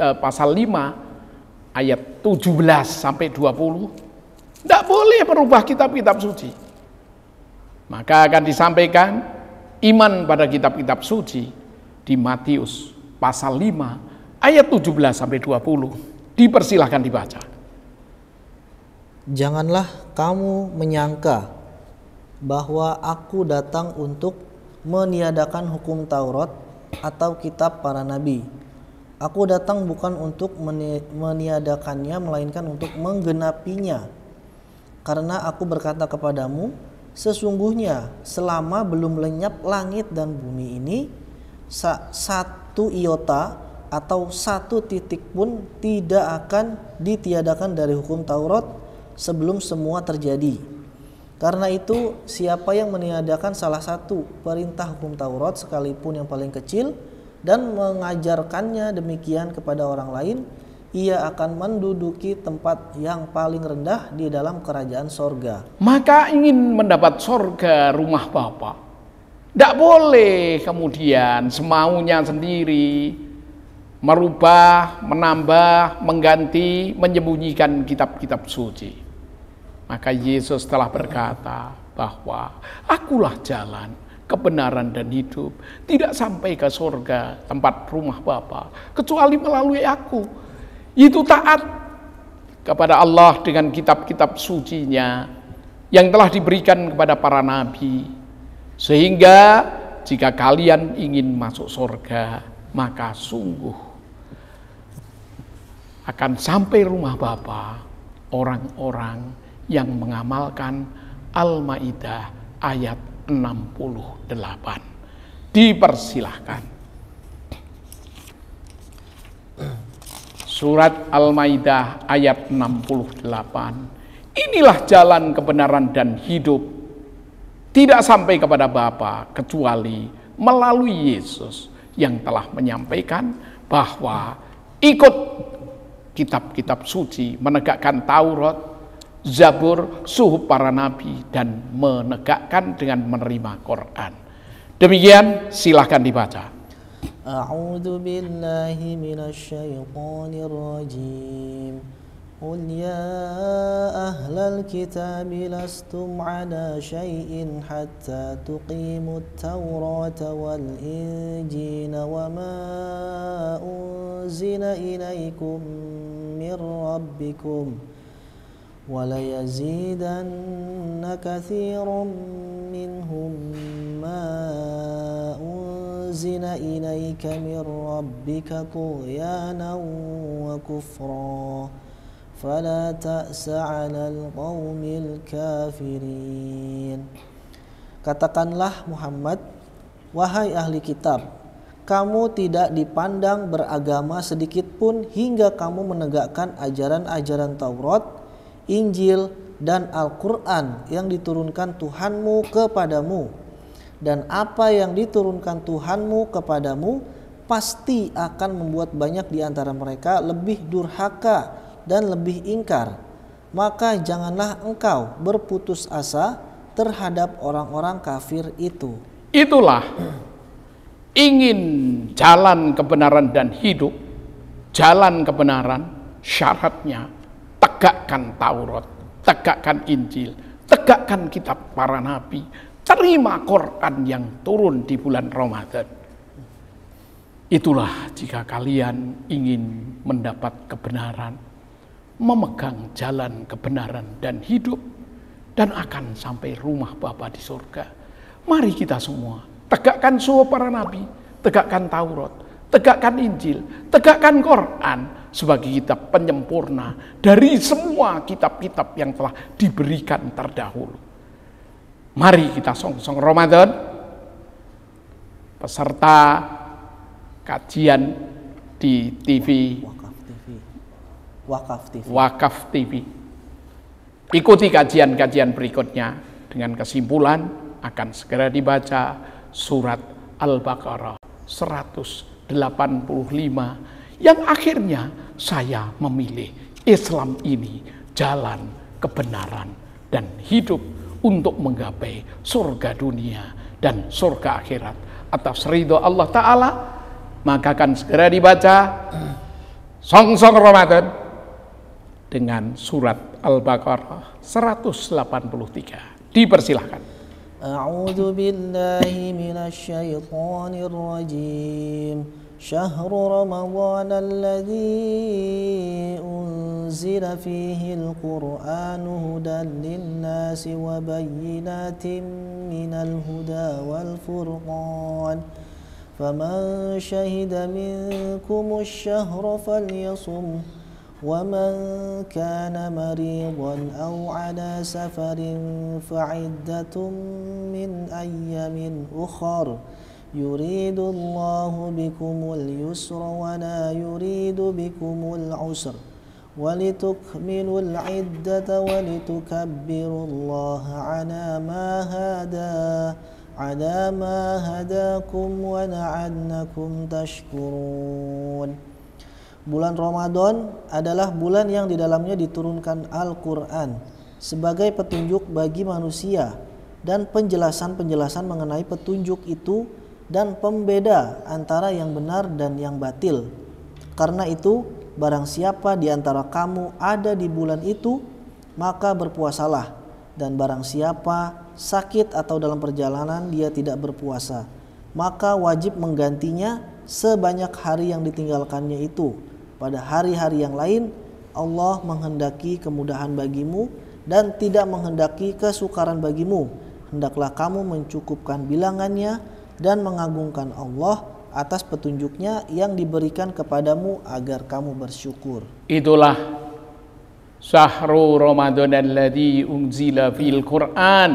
ayat 17 sampai 20, tidak boleh merubah kitab-kitab suci. Maka akan disampaikan iman pada kitab-kitab suci di Matius pasal 5 ayat 17 sampai 20. Dipersilahkan dibaca. Janganlah kamu menyangka bahwa aku datang untuk meniadakan hukum Taurat atau kitab para nabi. Aku datang bukan untuk meniadakannya, melainkan untuk menggenapinya. Karena aku berkata kepadamu, sesungguhnya selama belum lenyap langit dan bumi ini, satu iota atau satu titik pun tidak akan ditiadakan dari hukum Taurat sebelum semua terjadi. Karena itu, siapa yang meniadakan salah satu perintah hukum Taurat sekalipun yang paling kecil dan mengajarkannya demikian kepada orang lain, ia akan menduduki tempat yang paling rendah di dalam kerajaan sorga. Maka ingin mendapat sorga rumah Bapa, tidak boleh kemudian semaunya sendiri merubah, menambah, mengganti, menyembunyikan kitab-kitab suci. Maka Yesus telah berkata bahwa akulah jalan, kebenaran dan hidup. Tidak sampai ke surga, tempat rumah Bapa, kecuali melalui aku. Itu taat kepada Allah dengan kitab-kitab sucinya yang telah diberikan kepada para nabi. Sehingga jika kalian ingin masuk surga, maka sungguh akan sampai rumah Bapa orang-orang yang mengamalkan Al-Maidah ayat 68. Dipersilahkan. Surat Al-Maidah ayat 68. Inilah jalan kebenaran dan hidup. Tidak sampai kepada Bapa kecuali melalui Yesus yang telah menyampaikan bahwa ikut kitab-kitab suci, menegakkan Taurat, Zabur, suhuf para nabi, dan menegakkan dengan menerima Quran. Demikian, silahkan dibaca. A'udzu billahi minasyaitonir rajim. Qul ya ahlal kitab lastum ala syai'in hatta tuqimut tawrata wal injila wa ma unzila ilaikum min rabbikum wa la yazidanna katsiran minhum ma unzila ilaika min rabbika tughyanan wa kufra fala ta'sa 'alal qaumil kafirin. Katakanlah Muhammad, wahai ahli kitab, kamu tidak dipandang beragama sedikit pun hingga kamu menegakkan ajaran-ajaran Taurat, Injil, dan Al-Quran yang diturunkan Tuhanmu kepadamu. Dan apa yang diturunkan Tuhanmu kepadamu pasti akan membuat banyak di antara mereka lebih durhaka dan lebih ingkar. Maka janganlah engkau berputus asa terhadap orang-orang kafir itu. Itulah ingin jalan kebenaran dan hidup. Jalan kebenaran syaratnya tegakkan Taurat, tegakkan Injil, tegakkan kitab para nabi, terima Quran yang turun di bulan Ramadan. Itulah jika kalian ingin mendapat kebenaran, memegang jalan kebenaran dan hidup, dan akan sampai rumah Bapa di surga. Mari kita semua tegakkan suhuf para nabi, tegakkan Taurat, tegakkan Injil, tegakkan Quran sebagai kitab penyempurna dari semua kitab-kitab yang telah diberikan terdahulu. Mari kita song-song Ramadan, peserta kajian di TV Wakaf TV. Ikuti kajian-kajian berikutnya dengan kesimpulan akan segera dibaca surat Al-Baqarah 185 yang akhirnya saya memilih Islam ini jalan kebenaran dan hidup untuk menggapai surga dunia dan surga akhirat atas ridho Allah Ta'ala. Maka akan segera dibaca song-song Ramadan dengan surat Al-Baqarah 183. Dipersilahkan. A'udzu billahi minasyaitonir rajim. Syahrul Ramadhan alladzi unzila fihi al-Qur'anu hudan lin-nasi wa bayyinatin minal huda wal furqan. فمن شهد منكم الشهر فليصم ومن كان مريضا أو على سفر فعدة من أيام أخر يريد الله بكم اليسر ولا يريد بكم العسر ولتكملوا العدة ولتكبروا الله على ما هداكم ولعلكم تشكرون. Bulan Ramadan adalah bulan yang di dalamnya diturunkan Al-Quran sebagai petunjuk bagi manusia dan penjelasan-penjelasan mengenai petunjuk itu dan pembeda antara yang benar dan yang batil. Karena itu, barang siapa di antara kamu ada di bulan itu, maka berpuasalah. Dan barang siapa sakit atau dalam perjalanan dia tidak berpuasa, maka wajib menggantinya sebanyak hari yang ditinggalkannya itu. Pada hari-hari yang lain Allah menghendaki kemudahan bagimu dan tidak menghendaki kesukaran bagimu. Hendaklah kamu mencukupkan bilangannya dan mengagungkan Allah atas petunjuknya yang diberikan kepadamu agar kamu bersyukur. Itulah Syahrul Ramadan alladzi unzila fil Qur'an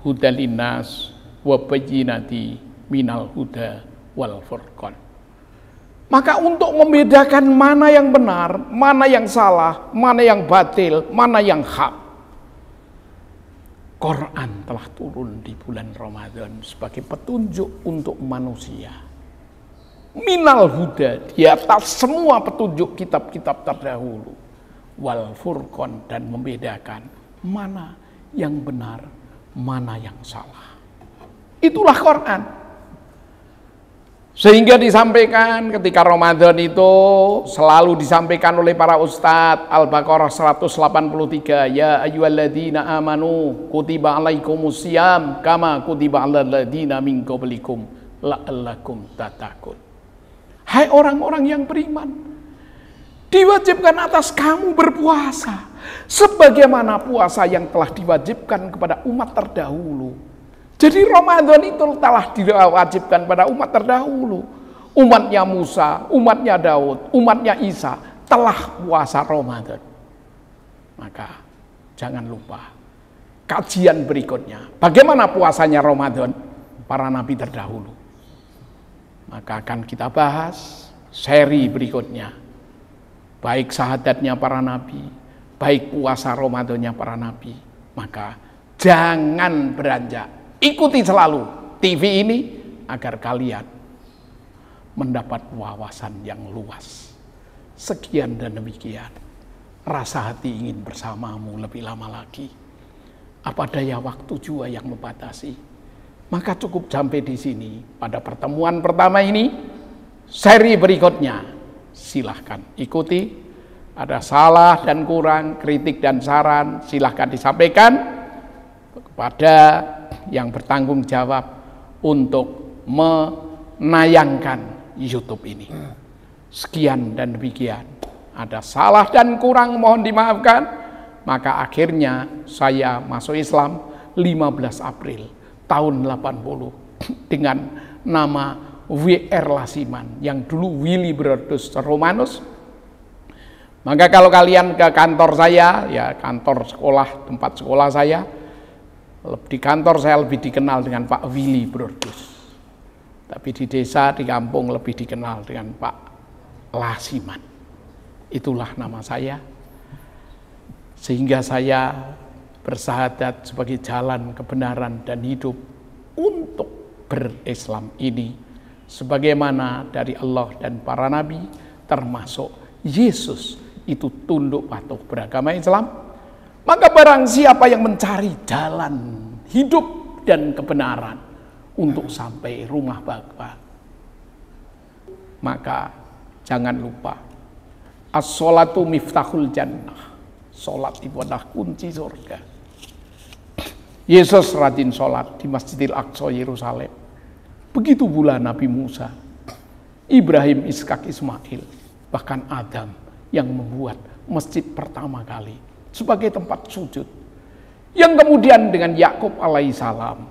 hudal linnas wa bayyinati minal huda wal furqan. Maka untuk membedakan mana yang benar, mana yang salah, mana yang batil, mana yang hak, Quran telah turun di bulan Ramadan sebagai petunjuk untuk manusia. Minal huda, di atas semua petunjuk kitab-kitab terdahulu. wal furqan, dan membedakan mana yang benar, mana yang salah. Itulah Quran. Sehingga disampaikan ketika Ramadan itu selalu disampaikan oleh para ustadz. Al-Baqarah 183, ya ayyuhalladzina amanu kutiba alaikumusiyam kama kutiba alal ladzina min qablikum la'allakum tattaqun. Hai orang-orang yang beriman, diwajibkan atas kamu berpuasa sebagaimana puasa yang telah diwajibkan kepada umat terdahulu. Jadi Ramadan itu telah diwajibkan pada umat terdahulu. Umatnya Musa, umatnya Daud, umatnya Isa telah puasa Ramadan. Maka jangan lupa kajian berikutnya. Bagaimana puasanya Ramadan para nabi terdahulu. Maka akan kita bahas seri berikutnya. Baik syahadatnya para nabi, baik puasa Ramadannya para nabi. Maka jangan beranjak. Ikuti selalu TV ini agar kalian mendapat wawasan yang luas. Sekian dan demikian. Rasa hati ingin bersamamu lebih lama lagi. Apa daya waktu juga yang membatasi. Maka cukup sampai di sini pada pertemuan pertama ini. Seri berikutnya silahkan ikuti. Ada salah dan kurang, kritik dan saran silahkan disampaikan kepada yang bertanggung jawab untuk menayangkan YouTube ini. Sekian dan demikian. Ada salah dan kurang mohon dimaafkan. Maka akhirnya saya masuk Islam 15 April tahun 80 dengan nama W.R. Lasiman yang dulu Willy Brodus Romanus. Maka kalau kalian ke kantor saya, ya kantor sekolah, tempat sekolah saya, di kantor saya lebih dikenal dengan Pak Willy Brodus. Tapi di desa, di kampung lebih dikenal dengan Pak Lasiman. Itulah nama saya. Sehingga saya bersahadat sebagai jalan kebenaran dan hidup untuk berislam ini. Sebagaimana dari Allah dan para nabi, termasuk Yesus itu tunduk patuh beragama Islam. Maka barang siapa yang mencari jalan hidup dan kebenaran untuk sampai rumah Bapa, maka jangan lupa as-sholatu miftahul jannah. Sholat itu adalah kunci surga. Yesus rajin sholat di Masjidil Aqsa Yerusalem. Begitu pula Nabi Musa, Ibrahim, Ishak, Ismail, bahkan Adam yang membuat masjid pertama kali sebagai tempat sujud. Yang kemudian dengan Yakub alaihissalam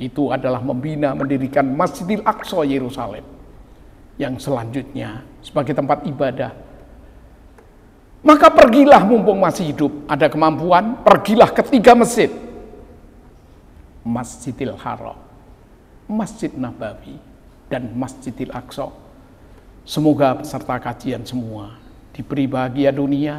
itu adalah membina mendirikan Masjidil Aqsa Yerusalem. Yang selanjutnya sebagai tempat ibadah. Maka pergilah mumpung masih hidup, ada kemampuan, pergilah ke 3 masjid. Masjidil Haram, Masjid Nabawi, dan Masjidil Aqsa. Semoga peserta kajian semua diberi bahagia dunia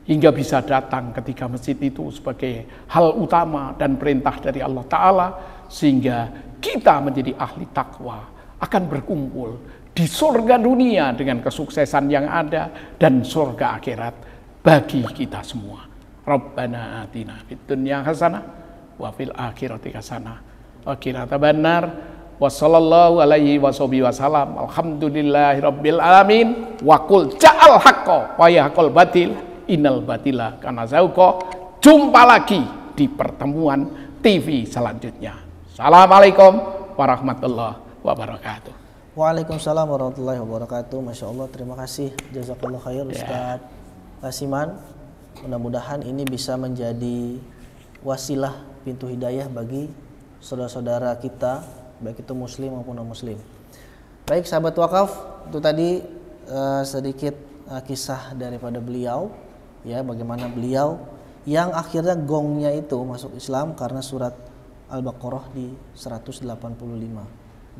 hingga bisa datang ketika masjid itu sebagai hal utama dan perintah dari Allah Ta'ala, sehingga kita menjadi ahli takwa akan berkumpul di surga dunia dengan kesuksesan yang ada dan surga akhirat bagi kita semua. Rabbana atina fid dunya hasanah wa fil akhirati hasanah wa qina adzabannar. Wa sallallahu alaihi wasallam. Alhamdulillahi rabbil alamin. Wa qul ja'al haqqo wa yahqul batil innal batila kana zauqa. Jumpa lagi di pertemuan TV selanjutnya. Assalamualaikum warahmatullahi wabarakatuh. Waalaikumsalam warahmatullahi wabarakatuh. Masya Allah, terima kasih, jazakallah khair Ustadz Lasiman. Mudah-mudahan ini bisa menjadi wasilah pintu hidayah bagi saudara-saudara kita, baik itu muslim maupun non muslim. Baik sahabat wakaf, itu tadi sedikit kisah daripada beliau, ya, bagaimana beliau yang akhirnya gongnya itu masuk Islam karena surat Al-Baqarah di 185.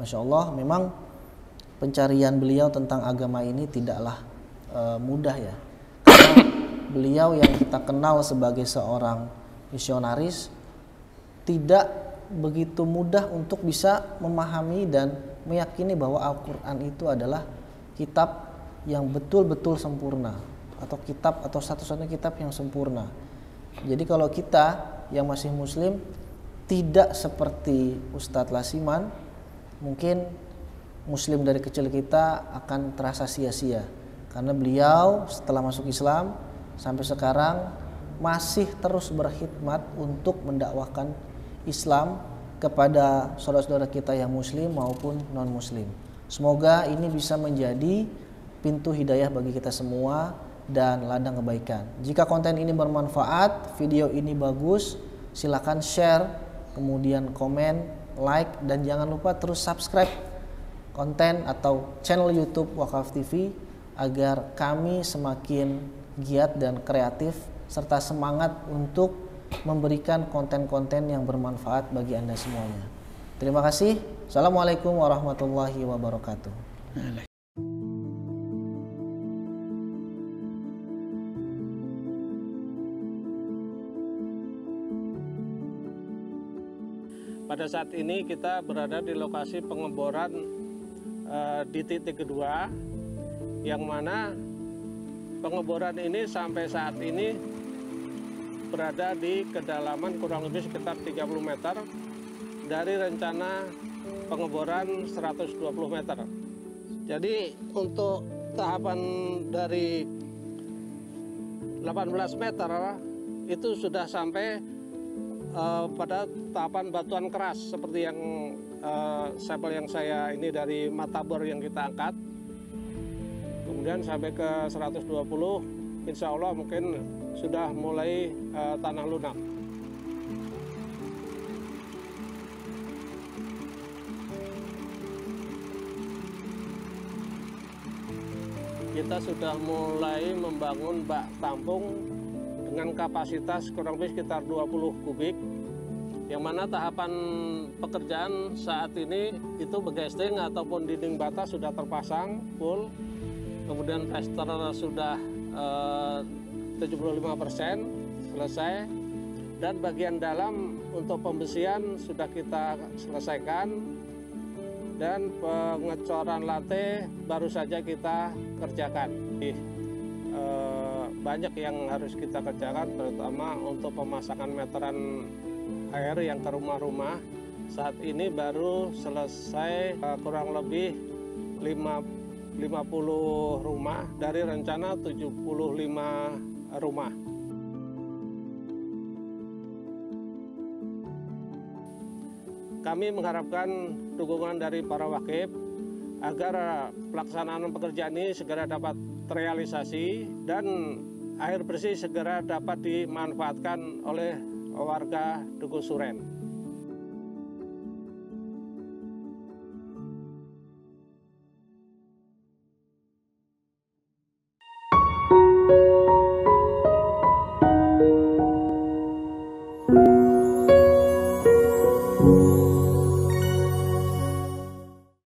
Masya Allah, memang pencarian beliau tentang agama ini tidaklah mudah, ya, karena beliau yang kita kenal sebagai seorang misionaris tidak begitu mudah untuk bisa memahami dan meyakini bahwa Al-Quran itu adalah kitab yang betul-betul sempurna. atau kitab atau satu-satunya kitab yang sempurna. Jadi kalau kita yang masih muslim tidak seperti Ustadz Lasiman, mungkin muslim dari kecil kita akan terasa sia-sia. Karena beliau setelah masuk Islam sampai sekarang masih terus berkhidmat untuk mendakwahkan Islam kepada saudara-saudara kita yang muslim maupun non-muslim. Semoga ini bisa menjadi pintu hidayah bagi kita semua dan ladang kebaikan. Jika konten ini bermanfaat, video ini bagus, silakan share, kemudian komen, like, dan jangan lupa terus subscribe konten atau channel YouTube Wakaf TV agar kami semakin giat dan kreatif serta semangat untuk memberikan konten-konten yang bermanfaat bagi Anda semuanya. Terima kasih. Assalamualaikum warahmatullahi wabarakatuh. Pada saat ini kita berada di lokasi pengeboran di titik kedua, yang mana pengeboran ini sampai saat ini berada di kedalaman kurang lebih sekitar 30 meter dari rencana pengeboran 120 meter. Jadi untuk tahapan dari 18 meter itu sudah sampai pada tahapan batuan keras seperti yang sampel yang saya ini dari matabor yang kita angkat. Kemudian sampai ke 120, insya Allah mungkin sudah mulai tanah lunak. Kita sudah mulai membangun bak tampung dengan kapasitas kurang lebih sekitar 20 kubik, yang mana tahapan pekerjaan saat ini itu begesting ataupun dinding bata sudah terpasang full, kemudian plaster sudah 75% selesai, dan bagian dalam untuk pembesian sudah kita selesaikan, dan pengecoran lantai baru saja kita kerjakan. Banyak yang harus kita kerjakan, terutama untuk pemasangan meteran air yang ke rumah-rumah. Saat ini baru selesai kurang lebih 50 rumah dari rencana 75 rumah. Kami mengharapkan dukungan dari para wakif agar pelaksanaan pekerjaan ini segera dapat terrealisasi dan air bersih segera dapat dimanfaatkan oleh warga Dukuh Suren. Thank you.